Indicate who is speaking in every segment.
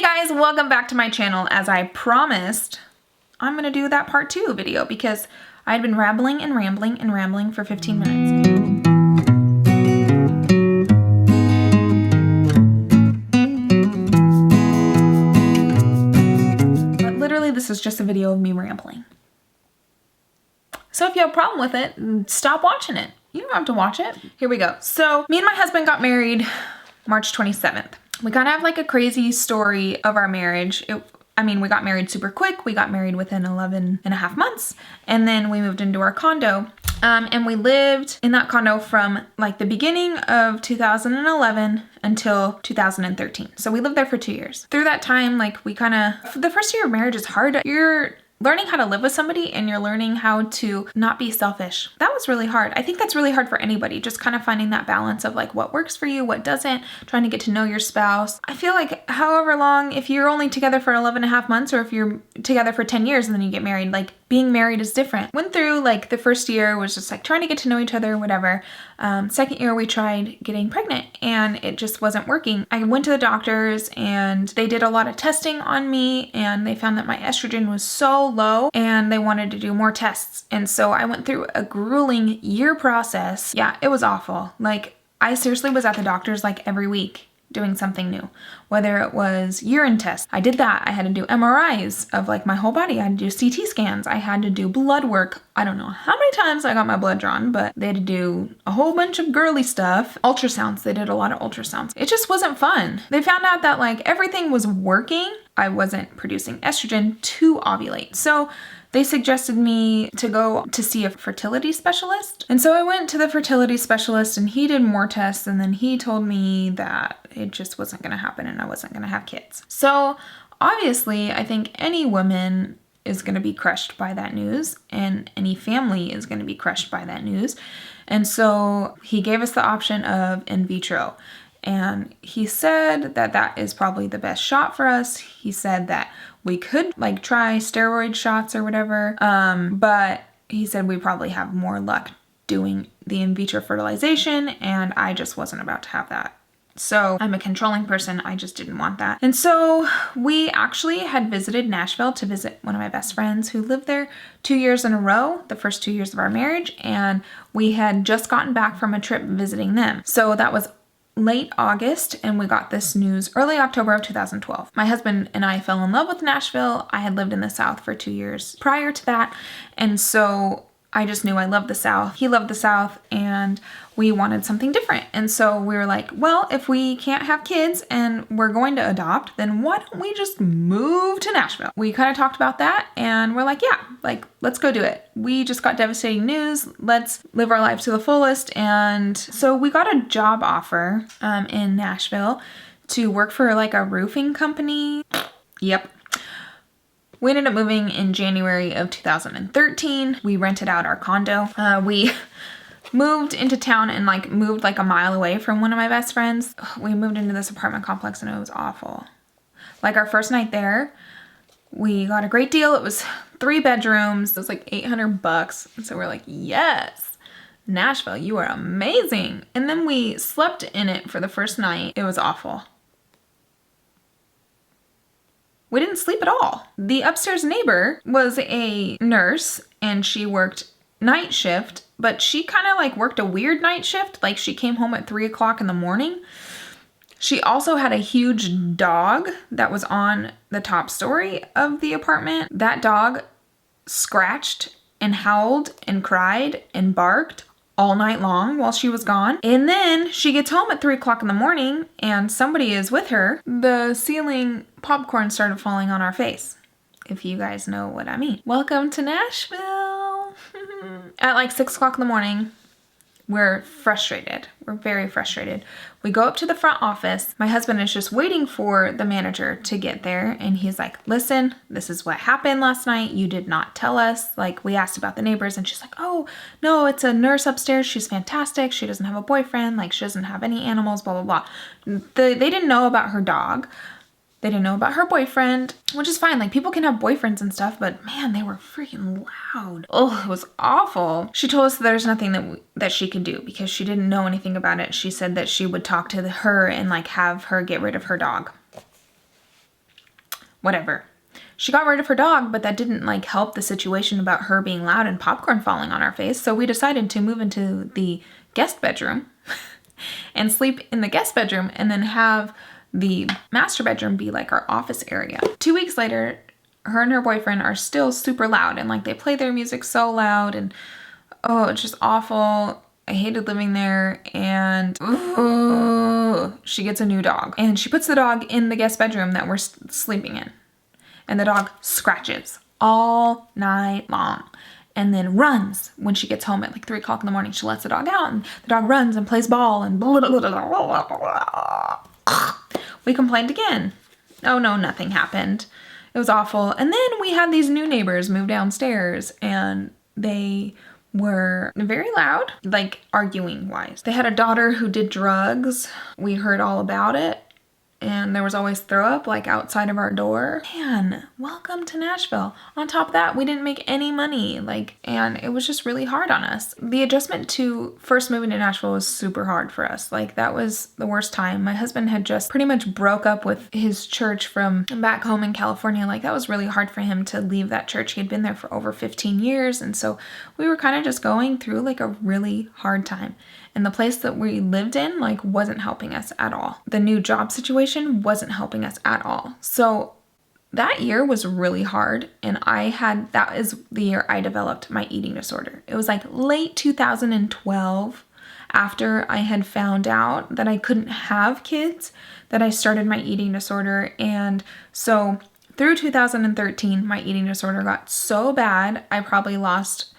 Speaker 1: Hey guys, welcome back to my channel. As I promised, I'm gonna do that part 2 video because I had been rambling and rambling and rambling for 15 minutes. But literally this is just a video of me rambling. So if you have a problem with it, stop watching it. You don't have to watch it. Here we go. So me and my husband got married March 27th. We kind of have like a crazy story of our marriage. We got married super quick. We got married within 11 and a half months. And then we moved into our condo. And we lived in that condo from like the beginning of 2011 until 2013. So we lived there for 2 years. Through that time, the first year of marriage is hard. You're learning how to live with somebody and you're learning how to not be selfish. That was really hard. I think that's really hard for anybody, just kind of finding that balance of like what works for you, what doesn't, trying to get to know your spouse. I feel like however long, if you're only together for 11 and a half months or if you're together for 10 years and then you get married, like being married is different. Went through like the first year was just like trying to get to know each other, whatever. Second year we tried getting pregnant and it just wasn't working. I went to the doctors and they did a lot of testing on me and they found that my estrogen was so low and they wanted to do more tests. And so I went through a grueling year process. Yeah, it was awful. Like I seriously was at the doctor's like every week doing something new, whether it was urine tests. I did that. I had to do MRIs of like my whole body. I had to do CT scans. I had to do blood work. I don't know how many times I got my blood drawn, but they had to do a whole bunch of girly stuff. Ultrasounds. They did a lot of ultrasounds. It just wasn't fun. They found out that like everything was working. I wasn't producing estrogen to ovulate. So they suggested me to go to see a fertility specialist. And so I went to the fertility specialist and he did more tests and then he told me that it just wasn't gonna happen and I wasn't gonna have kids. So obviously I think any woman is gonna be crushed by that news and any family is gonna be crushed by that news. And so he gave us the option of in vitro. And he said that that is probably the best shot for us. He said that we could like try steroid shots or whatever. But he said we probably have more luck doing the in vitro fertilization and I just wasn't about to have that. So I'm a controlling person. I just didn't want that. And so we actually had visited Nashville to visit one of my best friends who lived there 2 years in a row, the first 2 years of our marriage. And we had just gotten back from a trip visiting them. So that was late August and we got this news early October of 2012. My husband and I fell in love with Nashville. I had lived in the South for 2 years prior to that. And so I just knew I loved the South. He loved the South and we wanted something different. And so we were like, well, if we can't have kids and we're going to adopt, then why don't we just move to Nashville? We kind of talked about that and we're like, yeah, like, let's go do it. We just got devastating news. Let's live our lives to the fullest. And so we got a job offer in Nashville to work for like a roofing company. Yep. We ended up moving in January of 2013. We rented out our condo. We moved into town and moved like a mile away from one of my best friends. We moved into this apartment complex and it was awful. Like our first night there, we got a great deal. It was 3 bedrooms. It was like $800. And so we're like, yes, Nashville, you are amazing. And then we slept in it for the first night. It was awful. We didn't sleep at all. The upstairs neighbor was a nurse and she worked night shift, but she kind of like worked a weird night shift. Like she came home at 3 o'clock in the morning. She also had a huge dog that was on the top story of the apartment. That dog scratched and howled and cried and barked all night long while she was gone. And then she gets home at 3 o'clock in the morning and somebody is with her. The ceiling popcorn started falling on our face, if you guys know what I mean. Welcome to Nashville. At like 6 o'clock in the morning, we're frustrated. We're very frustrated. We go up to the front office. My husband is just waiting for the manager to get there. And he's like, listen, this is what happened last night. You did not tell us. Like we asked about the neighbors and she's like, oh no, it's a nurse upstairs. She's fantastic. She doesn't have a boyfriend. Like she doesn't have any animals, blah, blah, blah. They didn't know about her dog. They didn't know about her boyfriend, which is fine. Like people can have boyfriends and stuff, but man, they were freaking loud. Oh, it was awful. She told us that there's nothing that she could do because she didn't know anything about it. She said that she would talk to her and like have her get rid of her dog. whatever. She got rid of her dog, but that didn't like help the situation about her being loud and popcorn falling on our face. So we decided to move into the guest bedroom and sleep in the guest bedroom and then have the master bedroom be like our office area. 2 weeks later, her and her boyfriend are still super loud and like they play their music so loud and oh, it's just awful. I hated living there and she gets a new dog and she puts the dog in the guest bedroom that we're sleeping in. And the dog scratches all night long and then runs when she gets home at like 3 o'clock in the morning. She lets the dog out and the dog runs and plays ball and blah, blah, blah, blah, blah, blah. We complained again. Oh no, nothing happened. It was awful. And then we had these new neighbors move downstairs and they were very loud, like arguing wise. They had a daughter who did drugs. We heard all about it. And there was always throw up like outside of our door. Man, welcome to Nashville. On top of that, we didn't make any money, and it was just really hard on us. The adjustment to first moving to Nashville was super hard for us. Like that was the worst time. My husband had just pretty much broke up with his church from back home in California. Like that was really hard for him to leave that church. He had been there for over 15 years. And so we were kind of just going through like a really hard time. And the place that we lived in like wasn't helping us at all. The new job situation wasn't helping us at all. So that year was really hard. And that is the year I developed my eating disorder. It was like late 2012 after I had found out that I couldn't have kids that I started my eating disorder. And so through 2013, my eating disorder got so bad, I probably lost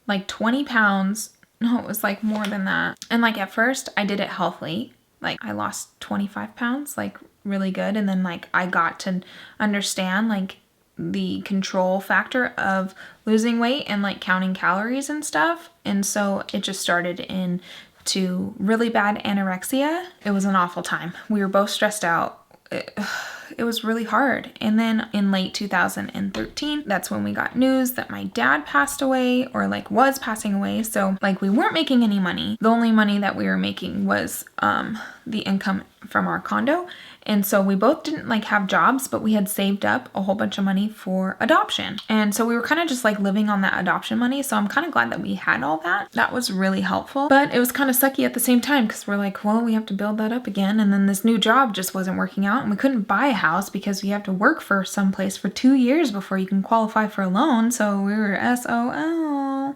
Speaker 1: like 20 pounds. No, it was like more than that. And like at first I did it healthily. Like I lost 25 pounds, like really good. And then like I got to understand like the control factor of losing weight and like counting calories and stuff. And so it just started into really bad anorexia. It was an awful time. We were both stressed out. It was really hard. And then in late 2013, that's when we got news that my dad passed away or like was passing away. So like we weren't making any money. The only money that we were making was the income from our condo. And so we both didn't like have jobs, but we had saved up a whole bunch of money for adoption. And so we were kind of just like living on that adoption money. So I'm kind of glad that we had all that. That was really helpful, but it was kind of sucky at the same time because we're like, well, we have to build that up again. And then this new job just wasn't working out and we couldn't buy a house because you have to work for someplace for 2 years before you can qualify for a loan. So we were SOL.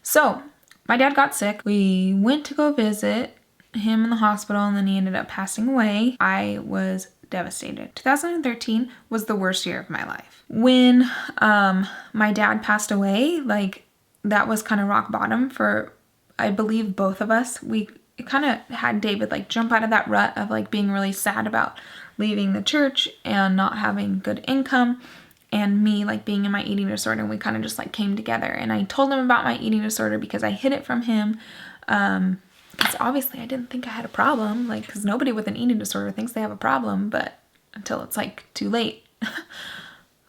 Speaker 1: So my dad got sick. We went to go visit him in the hospital and then he ended up passing away. I was devastated. 2013 was the worst year of my life. When my dad passed away, like that was kind of rock bottom for, I believe, both of us. It kind of had David like jump out of that rut of like being really sad about leaving the church and not having good income, and me like being in my eating disorder, and we kind of just like came together. And I told him about my eating disorder because I hid it from him. Because obviously I didn't think I had a problem, like, because nobody with an eating disorder thinks they have a problem, but until it's like too late.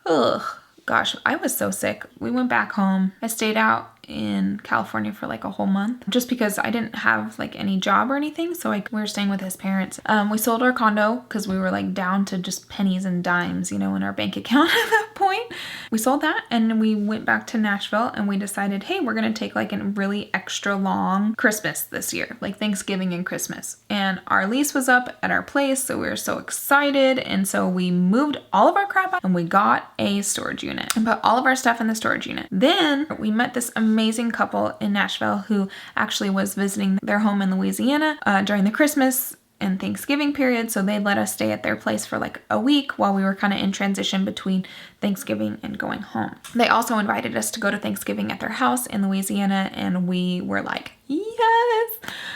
Speaker 1: Ugh, gosh, I was so sick. We went back home. I stayed out in California for like a whole month just because I didn't have like any job or anything. So like we were staying with his parents. We sold our condo because we were like down to just pennies and dimes, in our bank account at that point. We sold that and we went back to Nashville and we decided, hey, we're going to take like a really extra long Christmas this year, like Thanksgiving and Christmas. And our lease was up at our place. So we were so excited. And so we moved all of our crap out and we got a storage unit and put all of our stuff in the storage unit. Then we met this amazing couple in Nashville who actually was visiting their home in Louisiana during the Christmas and Thanksgiving period. So they let us stay at their place for like a week while we were kind of in transition between Thanksgiving and going home. They also invited us to go to Thanksgiving at their house in Louisiana, and we were like, yes.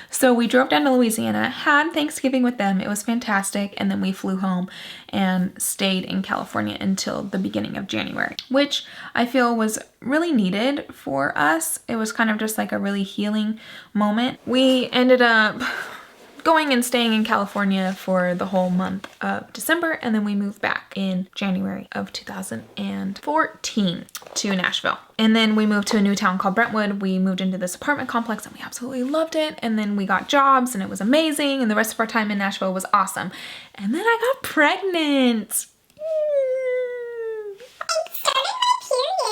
Speaker 1: So we drove down to Louisiana, had Thanksgiving with them. It was fantastic. And then we flew home and stayed in California until the beginning of January, which I feel was really needed for us. It was kind of just like a really healing moment. We ended up going and staying in California for the whole month of December, and then we moved back in January of 2014 to Nashville. And then we moved to a new town called Brentwood. We moved into this apartment complex and we absolutely loved it. And then we got jobs and it was amazing. And the rest of our time in Nashville was awesome. And then I got pregnant.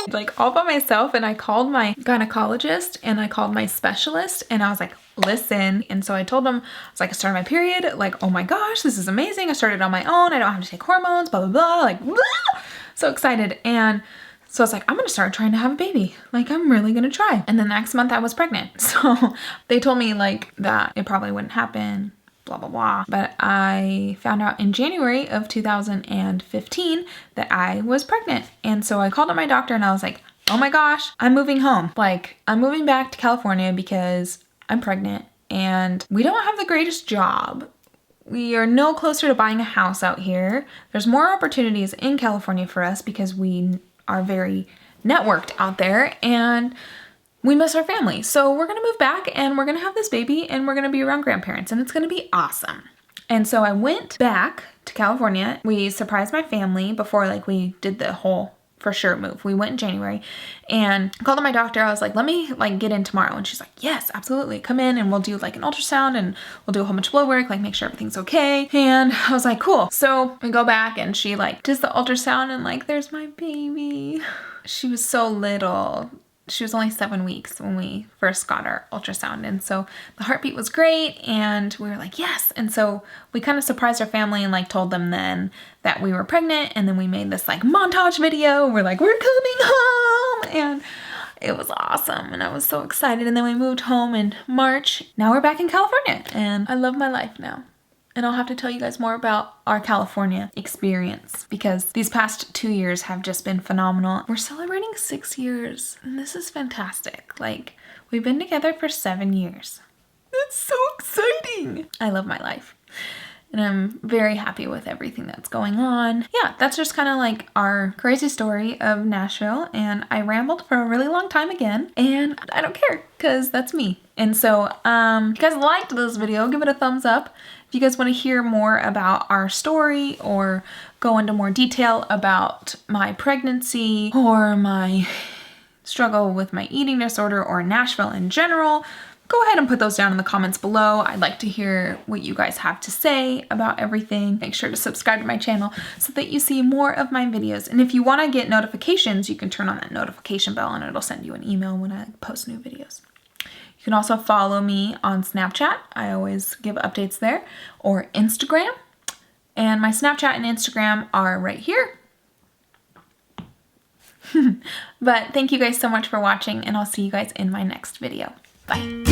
Speaker 1: Like all by myself, and I called my gynecologist and I called my specialist and I was like, listen. And so I told them, I was like, I started my period, like, oh my gosh, this is amazing. I started on my own. I don't have to take hormones, blah, blah, blah, like, blah. So excited. And so I was like, I'm gonna start trying to have a baby. Like, I'm really gonna try. And the next month I was pregnant. So they told me like that it probably wouldn't happen, blah, blah, blah. But I found out in January of 2015 that I was pregnant. And so I called up my doctor and I was like, oh my gosh, I'm moving home. Like, I'm moving back to California because I'm pregnant and we don't have the greatest job. We are no closer to buying a house out here. There's more opportunities in California for us because we are very networked out there and we miss our family. So we're gonna move back and we're gonna have this baby and we're gonna be around grandparents and it's gonna be awesome. And so I went back to California. We surprised my family before like we did the whole for sure move. We went in January and I called up my doctor. I was like, let me like get in tomorrow. And she's like, yes, absolutely. Come in and we'll do like an ultrasound and we'll do a whole bunch of blood work, like make sure everything's okay. And I was like, cool. So we go back and she like does the ultrasound and like, there's my baby. She was so little. She was only 7 weeks when we first got our ultrasound. And so the heartbeat was great and we were like, yes. And so we kind of surprised our family and like told them then that we were pregnant. And then we made this like montage video. We're like, we're coming home. And it was awesome. And I was so excited. And then we moved home in March. Now we're back in California and I love my life now. And I'll have to tell you guys more about our California experience because these past 2 years have just been phenomenal. We're celebrating 6 years and this is fantastic. Like, we've been together for 7 years. That's so exciting. I love my life and I'm very happy with everything that's going on. Yeah, that's just kind of like our crazy story of Nashville, and I rambled for a really long time again and I don't care because that's me. And so if you guys liked this video, give it a thumbs up. If you guys want to hear more about our story or go into more detail about my pregnancy or my struggle with my eating disorder or Nashville in general, go ahead and put those down in the comments below. I'd like to hear what you guys have to say about everything. Make sure to subscribe to my channel so that you see more of my videos. And if you want to get notifications, you can turn on that notification bell and it'll send you an email when I post new videos. You can also follow me on Snapchat. I always give updates there, or Instagram. And my Snapchat and Instagram are right here. But thank you guys so much for watching and I'll see you guys in my next video. Bye.